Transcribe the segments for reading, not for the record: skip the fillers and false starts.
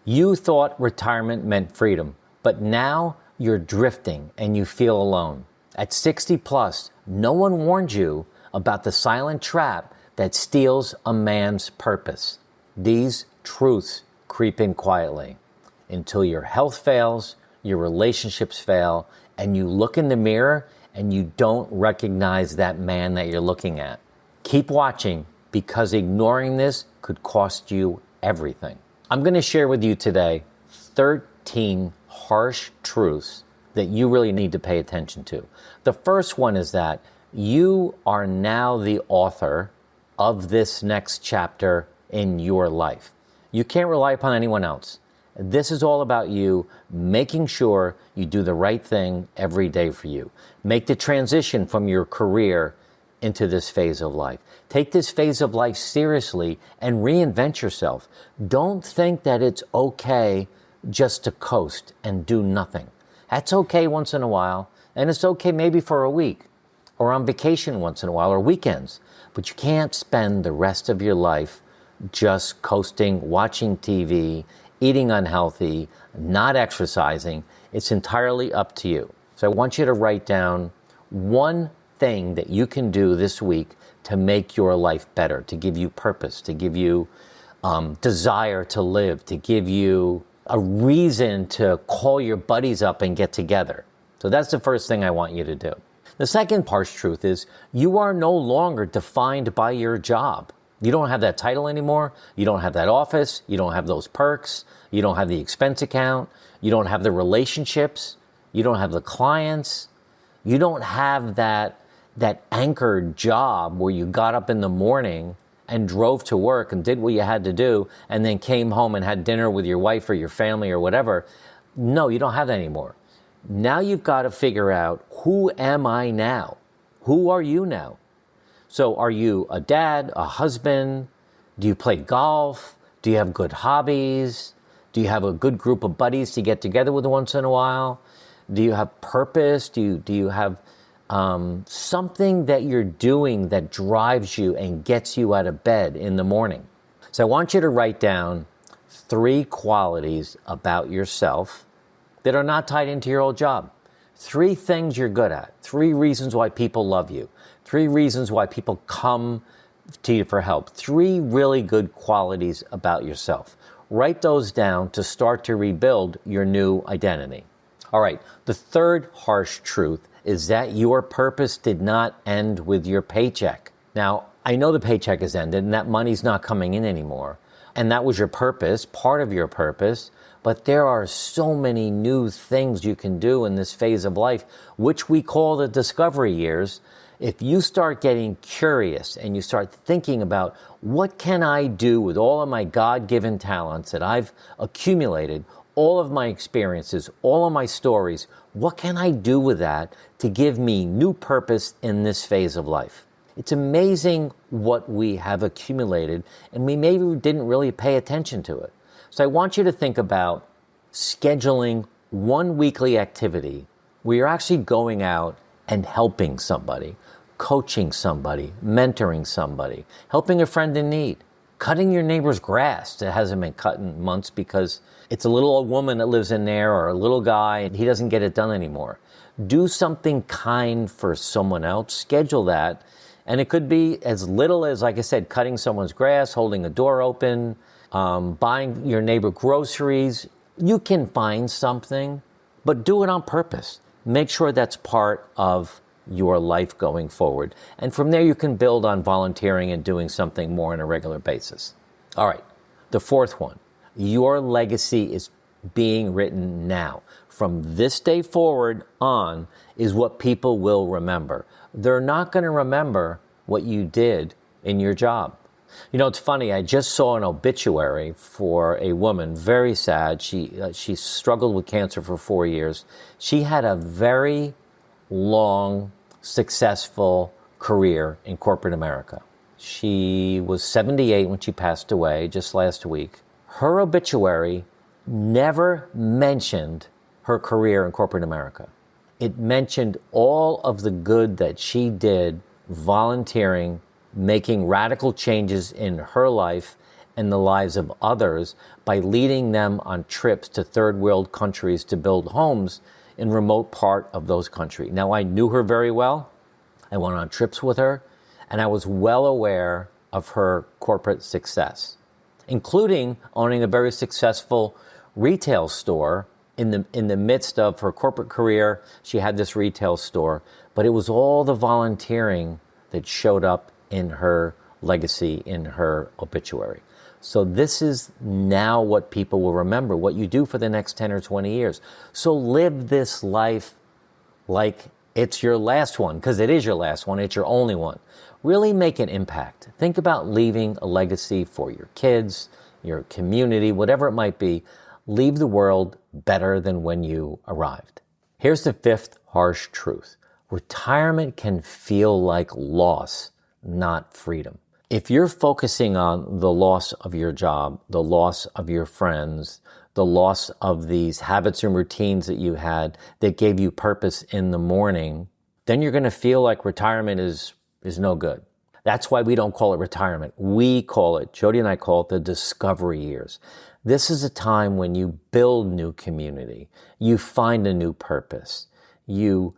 You thought retirement meant freedom, but now you're drifting and you feel alone. At 60 plus, no one warned you about the silent trap that steals a man's purpose. These truths creep in quietly until your health fails, your relationships fail, and you look in the mirror and you don't recognize that man that you're looking at. Keep watching, because ignoring this could cost you everything. I'm going to share with you today 13 harsh truths that you really need to pay attention to. The first one is that you are now the author of this next chapter in your life. You can't rely upon anyone else. This is all about you making sure you do the right thing every day for you. Make the transition from your career into this phase of life. Take this phase of life seriously and reinvent yourself. Don't think that it's okay just to coast and do nothing. That's okay once in a while, and it's okay maybe for a week or on vacation once in a while or weekends. But you can't spend the rest of your life just coasting, watching TV, eating unhealthy, not exercising. It's entirely up to you. So I want you to write down one thing that you can do this week to make your life better, to give you purpose, to give you desire to live, to give you a reason to call your buddies up and get together. So that's the first thing I want you to do. The second harsh truth is you are no longer defined by your job. You don't have that title anymore. You don't have that office. You don't have those perks. You don't have the expense account. You don't have the relationships. You don't have the clients. You don't have that anchored job where you got up in the morning and drove to work and did what you had to do and then came home and had dinner with your wife or your family or whatever. No, you don't have that anymore. Now you've got to figure out, who am I now? Who are you now? So are you a dad, a husband? Do you play golf? Do you have good hobbies? Do you have a good group of buddies to get together with once in a while? Do you have purpose? Do you have something that you're doing that drives you and gets you out of bed in the morning? So I want you to write down 3 qualities about yourself that are not tied into your old job. 3 things you're good at. 3 reasons why people love you. 3 reasons why people come to you for help. 3 really good qualities about yourself. Write those down to start to rebuild your new identity. All right, the third harsh truth is that your purpose did not end with your paycheck. Now, I know the paycheck has ended and that money's not coming in anymore. And that was your purpose, part of your purpose. But there are so many new things you can do in this phase of life, which we call the discovery years. If you start getting curious and you start thinking about, what can I do with all of my God-given talents that I've accumulated, all of my experiences, all of my stories, what can I do with that to give me new purpose in this phase of life? It's amazing what we have accumulated, and we maybe didn't really pay attention to it. So I want you to think about scheduling one weekly activity where you're actually going out and helping somebody, coaching somebody, mentoring somebody, helping a friend in need, cutting your neighbor's grass that hasn't been cut in months because it's a little old woman that lives in there or a little guy and he doesn't get it done anymore. Do something kind for someone else. Schedule that. And it could be as little as, like I said, cutting someone's grass, holding a door open, buying your neighbor groceries. You can find something, but do it on purpose. Make sure that's part of your life going forward. And from there, you can build on volunteering and doing something more on a regular basis. All right, the fourth one. Your legacy is being written now. From this day forward on is what people will remember. They're not going to remember what you did in your job. You know, it's funny. I just saw an obituary for a woman, very sad. She struggled with cancer for 4 years. She had a very long, successful career in corporate America. She was 78 when she passed away just last week. Her obituary never mentioned her career in corporate America. It mentioned all of the good that she did volunteering, making radical changes in her life, and the lives of others by leading them on trips to third world countries to build homes in remote part of those countries. Now, I knew her very well. I went on trips with her, and I was well aware of her corporate success, including owning a very successful retail store. In the midst of her corporate career, she had this retail store, but it was all the volunteering that showed up in her legacy, in her obituary. So this is now what people will remember, what you do for the next 10 or 20 years. So live this life like it's your last one, because it is your last one, it's your only one. Really make an impact. Think about leaving a legacy for your kids, your community, whatever it might be. Leave the world better than when you arrived. Here's the fifth harsh truth. Retirement can feel like loss, not freedom. If you're focusing on the loss of your job, the loss of your friends, the loss of these habits and routines that you had that gave you purpose in the morning, then you're going to feel like retirement is no good. That's why we don't call it retirement. We call it, Jody and I call it, the discovery years. This is a time when you build new community. You find a new purpose. You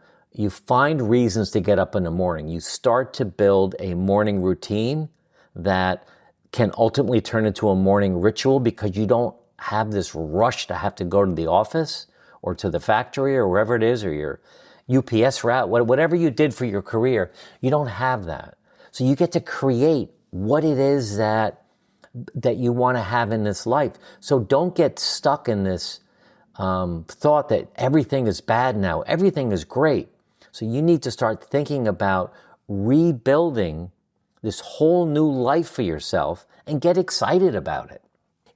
find reasons to get up in the morning. You start to build a morning routine that can ultimately turn into a morning ritual because you don't have this rush to have to go to the office or to the factory or wherever it is, or your UPS route, whatever you did for your career. You don't have that. So you get to create what it is that you want to have in this life. So don't get stuck in this thought that everything is bad now. Everything is great. So you need to start thinking about rebuilding this whole new life for yourself and get excited about it.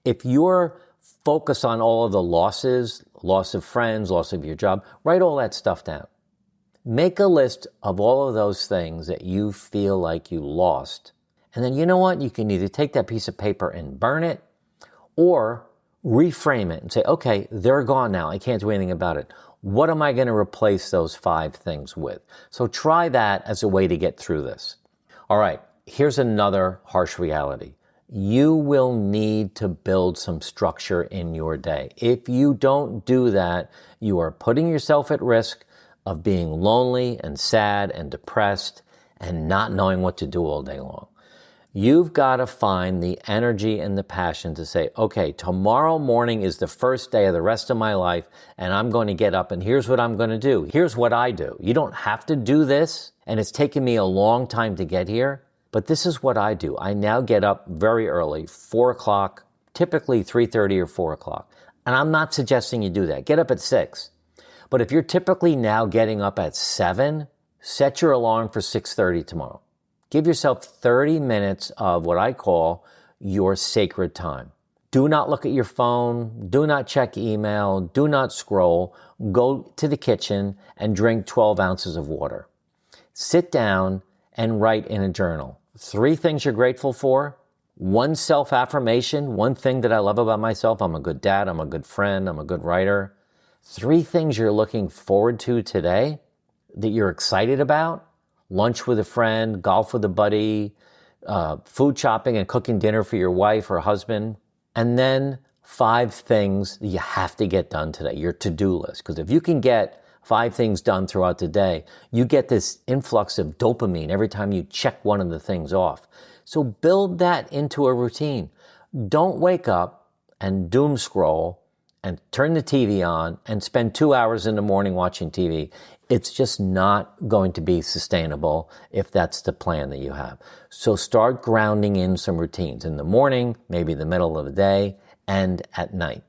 If you're focused on all of the losses, loss of friends, loss of your job, write all that stuff down. Make a list of all of those things that you feel like you lost. And then you know what? You can either take that piece of paper and burn it or reframe it and say, okay, they're gone now. I can't do anything about it. What am I going to replace those 5 things with? So try that as a way to get through this. All right, here's another harsh reality. You will need to build some structure in your day. If you don't do that, you are putting yourself at risk of being lonely and sad and depressed and not knowing what to do all day long. You've got to find the energy and the passion to say, okay, tomorrow morning is the first day of the rest of my life, and I'm going to get up, and here's what I'm going to do. Here's what I do. You don't have to do this, and it's taken me a long time to get here, but this is what I do. I now get up very early, 4 o'clock, typically 3:30 or 4 o'clock. And I'm not suggesting you do that. Get up at 6. But if you're typically now getting up at 7, set your alarm for 6:30 tomorrow. Give yourself 30 minutes of what I call your sacred time. Do not look at your phone. Do not check email. Do not scroll. Go to the kitchen and drink 12 ounces of water. Sit down and write in a journal. 3 things you're grateful for. 1 self-affirmation. 1 thing that I love about myself. I'm a good dad. I'm a good friend. I'm a good writer. 3 things you're looking forward to today that you're excited about. Lunch with a friend, golf with a buddy, food shopping and cooking dinner for your wife or husband. And then 5 things that you have to get done today, your to-do list. Because if you can get 5 things done throughout the day, you get this influx of dopamine every time you check one of the things off. So build that into a routine. Don't wake up and doom scroll and turn the TV on and spend 2 hours in the morning watching TV. It's just not going to be sustainable if that's the plan that you have. So start grounding in some routines in the morning, maybe the middle of the day, and at night.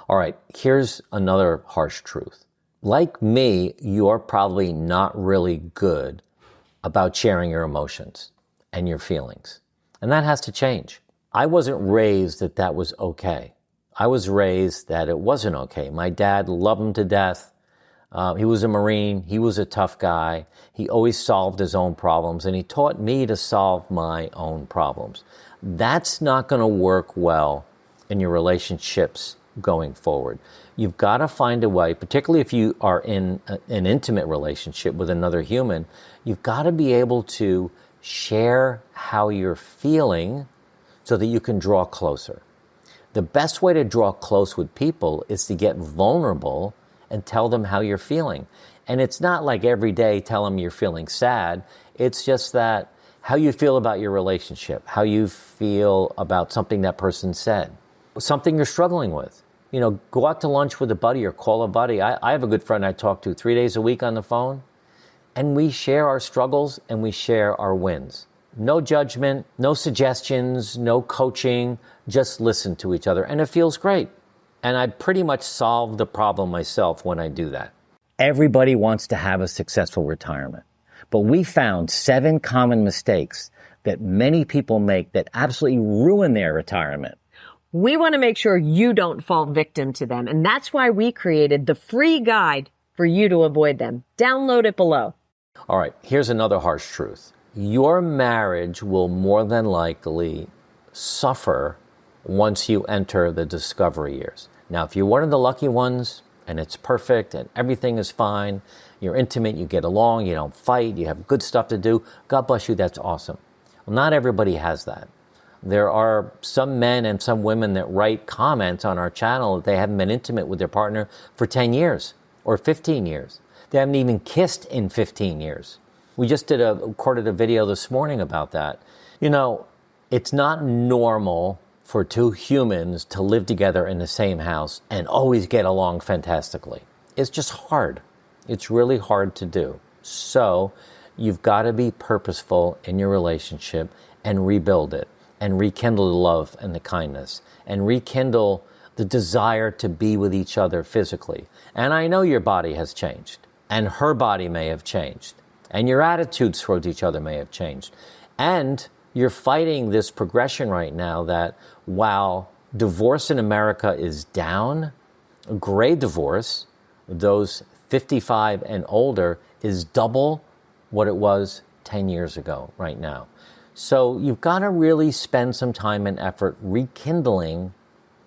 All right, here's another harsh truth. Like me, you're probably not really good about sharing your emotions and your feelings. And that has to change. I wasn't raised that was okay. I was raised that it wasn't okay. My dad loved him to death. He was a Marine. He was a tough guy. He always solved his own problems, and he taught me to solve my own problems. That's not going to work well in your relationships going forward. You've got to find a way, particularly if you are in an intimate relationship with another human, you've got to be able to share how you're feeling so that you can draw closer. The best way to draw close with people is to get vulnerable and tell them how you're feeling. And it's not like every day tell them you're feeling sad. It's just that how you feel about your relationship, how you feel about something that person said, something you're struggling with. Go out to lunch with a buddy or call a buddy. I have a good friend I talk to 3 days a week on the phone, and we share our struggles and we share our wins. No judgment, no suggestions, no coaching, just listen to each other. And it feels great. And I pretty much solve the problem myself when I do that. Everybody wants to have a successful retirement. But we found 7 common mistakes that many people make that absolutely ruin their retirement. We want to make sure you don't fall victim to them. And that's why we created the free guide for you to avoid them. Download it below. All right, here's another harsh truth. Your marriage will more than likely suffer once you enter the discovery years. Now, if you're one of the lucky ones and it's perfect and everything is fine, you're intimate, you get along, you don't fight, you have good stuff to do, God bless you, that's awesome. Well, not everybody has that. There are some men and some women that write comments on our channel that they haven't been intimate with their partner for 10 years or 15 years. They haven't even kissed in 15 years. We just recorded a video this morning about that. It's not normal for 2 humans to live together in the same house and always get along fantastically. It's just hard. It's really hard to do. So you've got to be purposeful in your relationship and rebuild it and rekindle the love and the kindness and rekindle the desire to be with each other physically. And I know your body has changed and her body may have changed. And your attitudes towards each other may have changed. And you're fighting this progression right now that while divorce in America is down, gray divorce, those 55 and older, is double what it was 10 years ago right now. So you've got to really spend some time and effort rekindling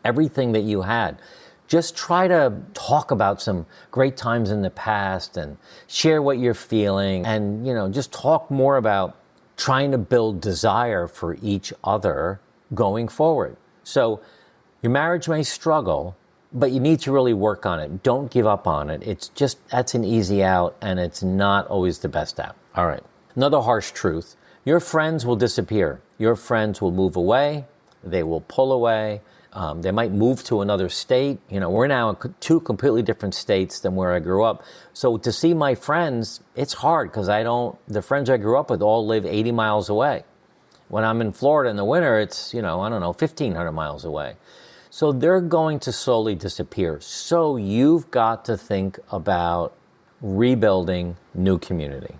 everything that you had. Just try to talk about some great times in the past and share what you're feeling and, just talk more about trying to build desire for each other going forward. So your marriage may struggle, but you need to really work on it. Don't give up on it. That's an easy out and it's not always the best out. All right. Another harsh truth. Your friends will disappear. Your friends will move away. They will pull away. They might move to another state. We're now in 2 completely different states than where I grew up. So to see my friends, it's hard because the friends I grew up with all live 80 miles away. When I'm in Florida in the winter, it's, 1,500 miles away. So they're going to slowly disappear. So you've got to think about rebuilding new community.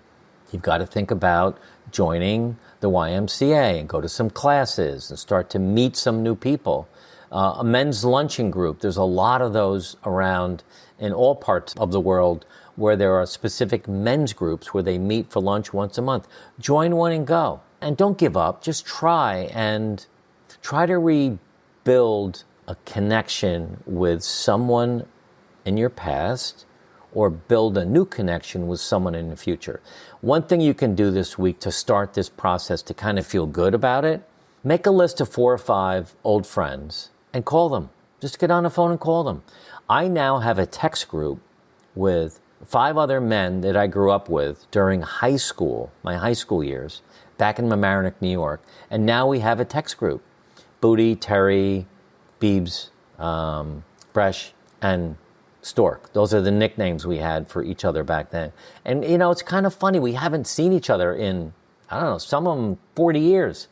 You've got to think about joining the YMCA and go to some classes and start to meet some new people. A men's luncheon group, there's a lot of those around in all parts of the world where there are specific men's groups where they meet for lunch once a month. Join one and go. And don't give up. Just try to rebuild a connection with someone in your past or build a new connection with someone in the future. One thing you can do this week to start this process to kind of feel good about it, make a list of 4 or 5 old friends and call them. Just get on the phone and call them. I now have a text group with 5 other men that I grew up with during high school, my high school years, back in Mamaroneck, New York. And now we have a text group. Booty, Terry, Beebs, Bresh, and Stork. Those are the nicknames we had for each other back then. And, it's kind of funny. We haven't seen each other in, some of them 40 years.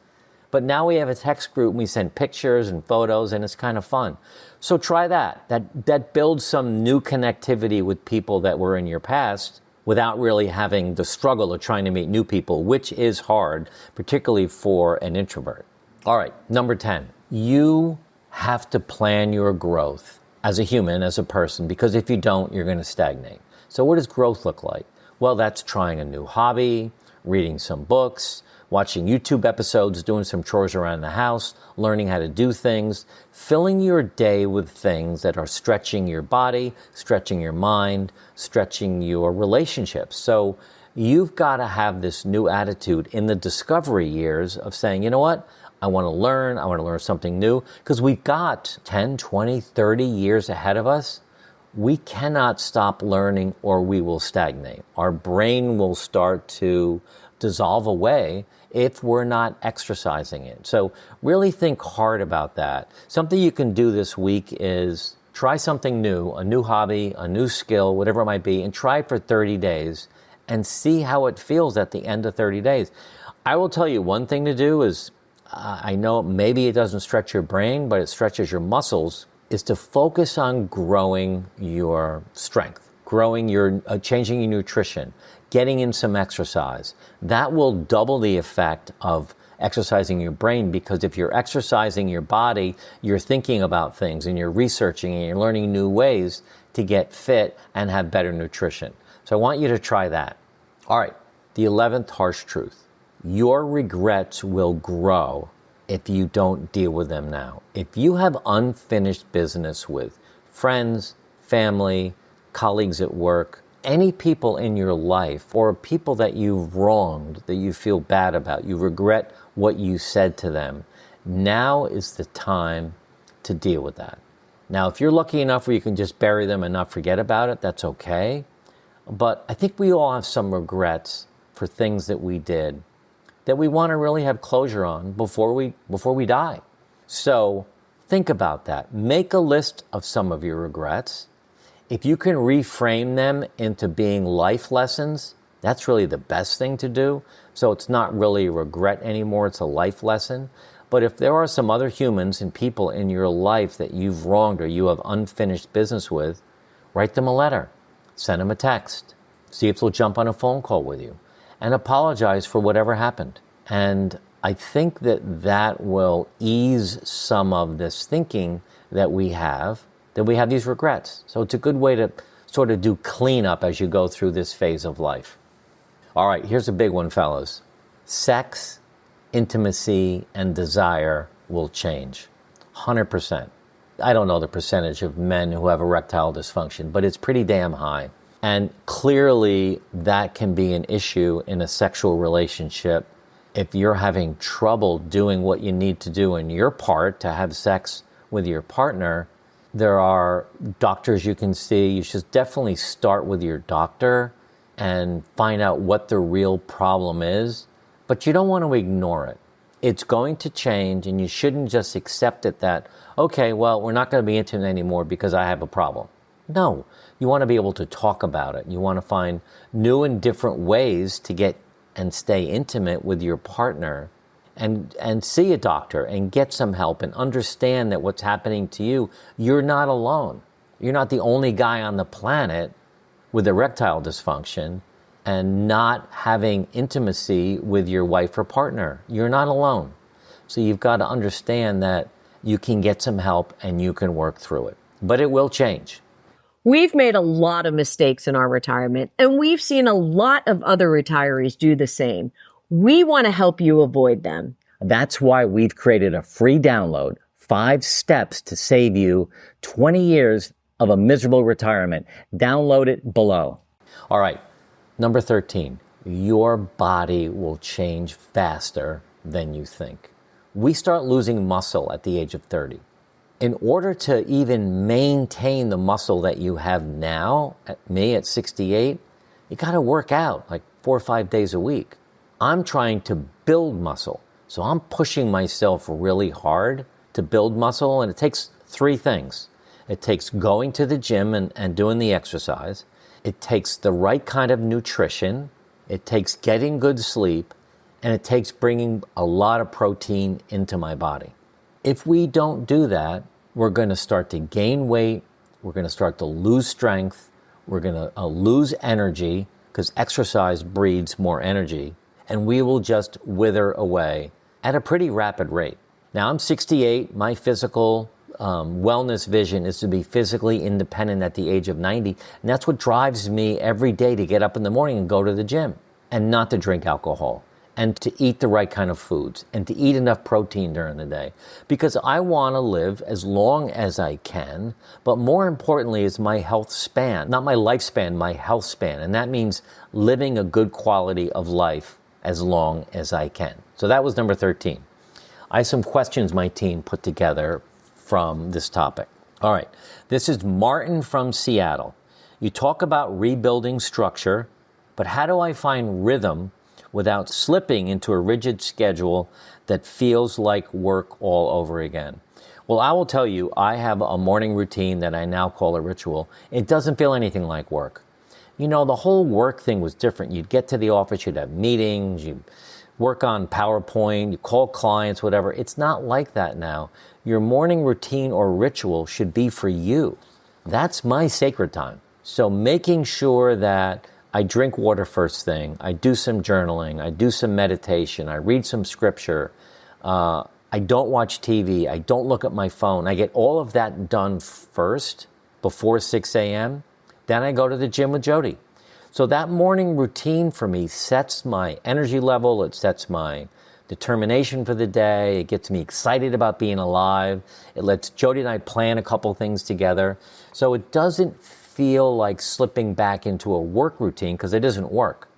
But now we have a text group and we send pictures and photos and it's kind of fun. So try that. That builds some new connectivity with people that were in your past without really having the struggle of trying to meet new people, which is hard, particularly for an introvert. All right, number 10. You have to plan your growth as a human, as a person, because if you don't, you're going to stagnate. So what does growth look like? Well, that's trying a new hobby, reading some books, watching YouTube episodes, doing some chores around the house, learning how to do things, filling your day with things that are stretching your body, stretching your mind, stretching your relationships. So you've got to have this new attitude in the discovery years of saying, you know what? I want to learn. I want to learn something new because we've got 10, 20, 30 years ahead of us. We cannot stop learning or we will stagnate. Our brain will start to dissolve away if we're not exercising it. So really think hard about that. Something you can do this week is try something new, a new hobby, a new skill, whatever it might be, and try it for 30 days and see how it feels at the end of 30 days. I will tell you one thing to do is, I know maybe it doesn't stretch your brain, but it stretches your muscles, is to focus on growing your strength, growing your, changing your nutrition, getting in some exercise. That will double the effect of exercising your brain, because if you're exercising your body, you're thinking about things and you're researching and you're learning new ways to get fit and have better nutrition. So I want you to try that. All right, the 11th harsh truth. Your regrets will grow if you don't deal with them now. If you have unfinished business with friends, family, colleagues at work, any people in your life, or people that you've wronged, that you feel bad about, you regret what you said to them, now is the time to deal with that. Now, if you're lucky enough where you can just bury them and not forget about it, that's okay. But I think we all have some regrets for things that we did that we want to really have closure on before we die. So think about that. Make a list of some of your regrets. If you can reframe them into being life lessons, that's really the best thing to do. So it's not really a regret anymore, it's a life lesson. But if there are some other humans and people in your life that you've wronged or you have unfinished business with, write them a letter, send them a text, see if they'll jump on a phone call with you, and apologize for whatever happened. And I think that will ease some of this thinking that we have these regrets. So it's a good way to sort of do cleanup as you go through this phase of life. All right, here's a big one, fellas. Sex, intimacy, and desire will change. 100%. I don't know the percentage of men who have erectile dysfunction, but it's pretty damn high. And clearly that can be an issue in a sexual relationship. If you're having trouble doing what you need to do in your part to have sex with your partner, there are doctors you can see. You should definitely start with your doctor and find out what the real problem is. But you don't want to ignore it. It's going to change, and you shouldn't just accept it that, okay, well, we're not going to be intimate anymore because I have a problem. No, you want to be able to talk about it. You want to find new and different ways to get and stay intimate with your partner, and see a doctor and get some help and understand that what's happening to you, you're not alone. You're not the only guy on the planet with erectile dysfunction and not having intimacy with your wife or partner. You're not alone. So you've got to understand that you can get some help and you can work through it. But it will change. We've made a lot of mistakes in our retirement, and we've seen a lot of other retirees do the same. We want to help you avoid them. That's why we've created a free download, 5 steps to save you 20 years of a miserable retirement. Download it below. All right, number 13, your body will change faster than you think. We start losing muscle at the age of 30. In order to even maintain the muscle that you have now, at 68, you got to work out like 4 or 5 days a week. I'm trying to build muscle. So I'm pushing myself really hard to build muscle, and it takes 3 things. It takes going to the gym and doing the exercise. It takes the right kind of nutrition. It takes getting good sleep, and it takes bringing a lot of protein into my body. If we don't do that, we're going to start to gain weight. We're going to start to lose strength. We're going to lose energy, because exercise breeds more energy, and we will just wither away at a pretty rapid rate. Now, I'm 68. My physical wellness vision is to be physically independent at the age of 90. And that's what drives me every day to get up in the morning and go to the gym, and not to drink alcohol, and to eat the right kind of foods, and to eat enough protein during the day. Because I want to live as long as I can, but more importantly is my health span, not my lifespan, my health span. And that means living a good quality of life as long as I can. So that was number 13. I have some questions my team put together from this topic. All right, this is Martin from Seattle. You talk about rebuilding structure, but how do I find rhythm without slipping into a rigid schedule that feels like work all over again? Well, I will tell you, I have a morning routine that I now call a ritual. It doesn't feel anything like work. You know, the whole work thing was different. You'd get to the office, you'd have meetings, you'd work on PowerPoint, you call clients, whatever. It's not like that now. Your morning routine or ritual should be for you. That's my sacred time. So making sure that I drink water first thing, I do some journaling, I do some meditation, I read some scripture, I don't watch TV, I don't look at my phone. I get all of that done first before 6 a.m. Then I go to the gym with Jody. So that morning routine for me sets my energy level, it sets my determination for the day, it gets me excited about being alive, it lets Jody and I plan a couple things together. So it doesn't feel like slipping back into a work routine because it isn't work.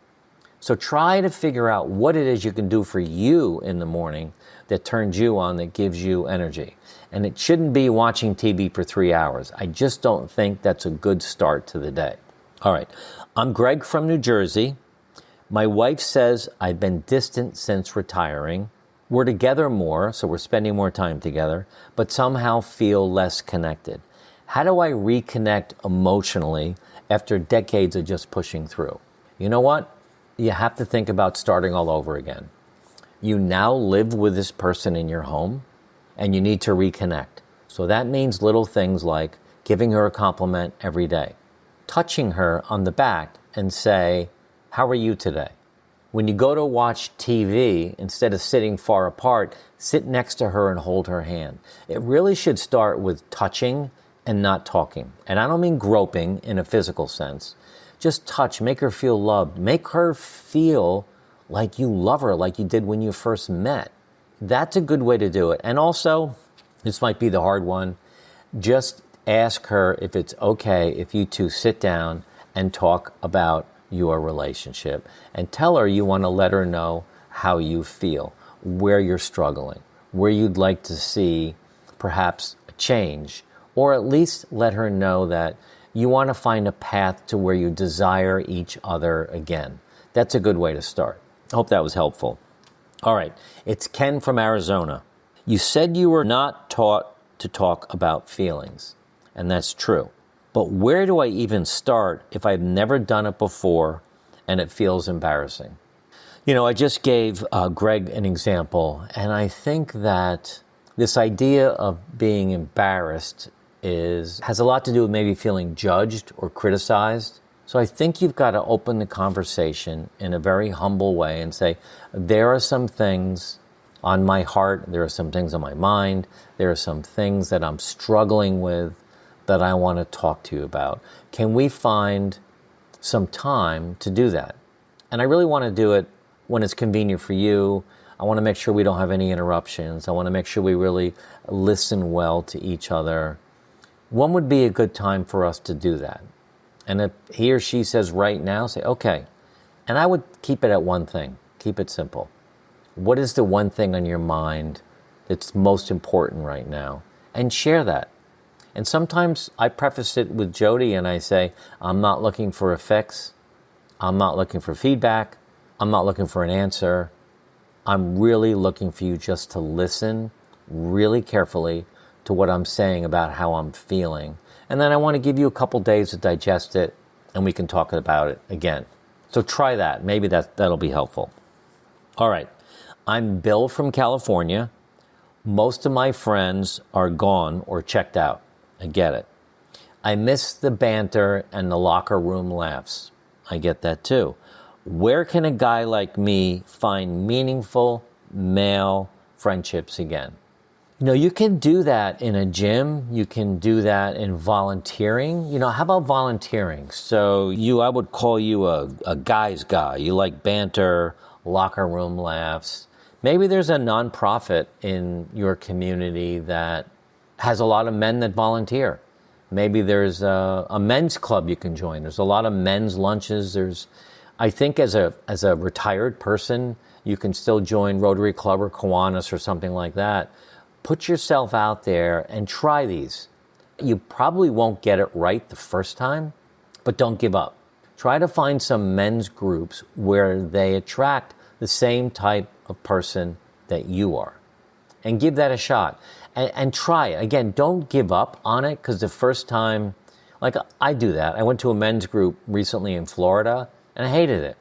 So try to figure out what it is you can do for you in the morning that turns you on, that gives you energy. And it shouldn't be watching TV for 3 hours. I just don't think that's a good start to the day. All right, I'm Greg from New Jersey. My wife says I've been distant since retiring. We're together more, so we're spending more time together, but somehow feel less connected. How do I reconnect emotionally after decades of just pushing through? You know what? You have to think about starting all over again. You now live with this person in your home, and you need to reconnect. So that means little things like giving her a compliment every day, touching her on the back and say, "How are you today?" When you go to watch TV, instead of sitting far apart, sit next to her and hold her hand. It really should start with touching and not talking. And I don't mean groping in a physical sense. Just touch, make her feel loved. Make her feel like you love her, like you did when you first met. That's a good way to do it. And also, this might be the hard one, just ask her if it's okay if you two sit down and talk about your relationship. And tell her you want to let her know how you feel, where you're struggling, where you'd like to see perhaps a change, or at least let her know that you want to find a path to where you desire each other again. That's a good way to start. I hope that was helpful. All right, it's Ken from Arizona. You said you were not taught to talk about feelings, and that's true. But where do I even start if I've never done it before and it feels embarrassing? You know, I just gave Greg an example, and I think that this idea of being embarrassed has a lot to do with maybe feeling judged or criticized. So I think you've got to open the conversation in a very humble way and say, there are some things on my heart, there are some things on my mind, there are some things that I'm struggling with that I want to talk to you about. Can we find some time to do that? And I really want to do it when it's convenient for you. I want to make sure we don't have any interruptions. I want to make sure we really listen well to each other. When would be a good time for us to do that? And if he or she says right now, say, okay. And I would keep it at one thing. Keep it simple. What is the one thing on your mind that's most important right now? And share that. And sometimes I preface it with Jody and I say, I'm not looking for a fix. I'm not looking for feedback. I'm not looking for an answer. I'm really looking for you just to listen really carefully to what I'm saying about how I'm feeling. And then I want to give you a couple days to digest it, and we can talk about it again. So try that. Maybe that'll be helpful. All right. I'm Bill from California. Most of my friends are gone or checked out. I get it. I miss the banter and the locker room laughs. I get that too. Where can a guy like me find meaningful male friendships again? You know, you can do that in a gym. You can do that in volunteering. You know, how about volunteering? So I would call you a guy's guy. You like banter, locker room laughs. Maybe there's a nonprofit in your community that has a lot of men that volunteer. Maybe there's a men's club you can join. There's a lot of men's lunches. I think as a retired person, You can still join Rotary Club or Kiwanis or something like that. Put yourself out there and try these. You probably won't get it right the first time, but don't give up. Try to find some men's groups where they attract the same type of person that you are, and give that a shot. And try it. Again, don't give up on it, because the first time, like I do that. I went to a men's group recently in Florida, and I hated it.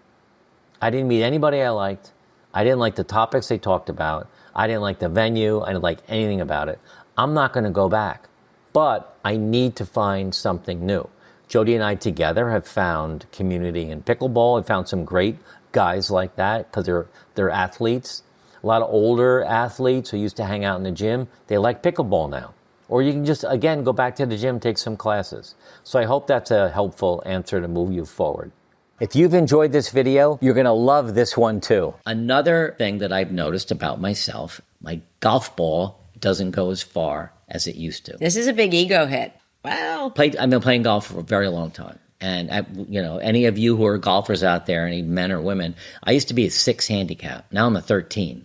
I didn't meet anybody I liked. I didn't like the topics they talked about. I didn't like the venue. I didn't like anything about it. I'm not going to go back. But I need to find something new. Jody and I together have found community in pickleball. I've found some great guys like that, because they're athletes. A lot of older athletes who used to hang out in the gym, they like pickleball now. Or you can just, again, go back to the gym, take some classes. So I hope that's a helpful answer to move you forward. If you've enjoyed this video, you're going to love this one too. Another thing that I've noticed about myself, my golf ball doesn't go as far as it used to. This is a big ego hit. Wow. I've been playing golf for a very long time. And any of you who are golfers out there, any men or women, I used to be a 6 handicap. Now I'm a 13.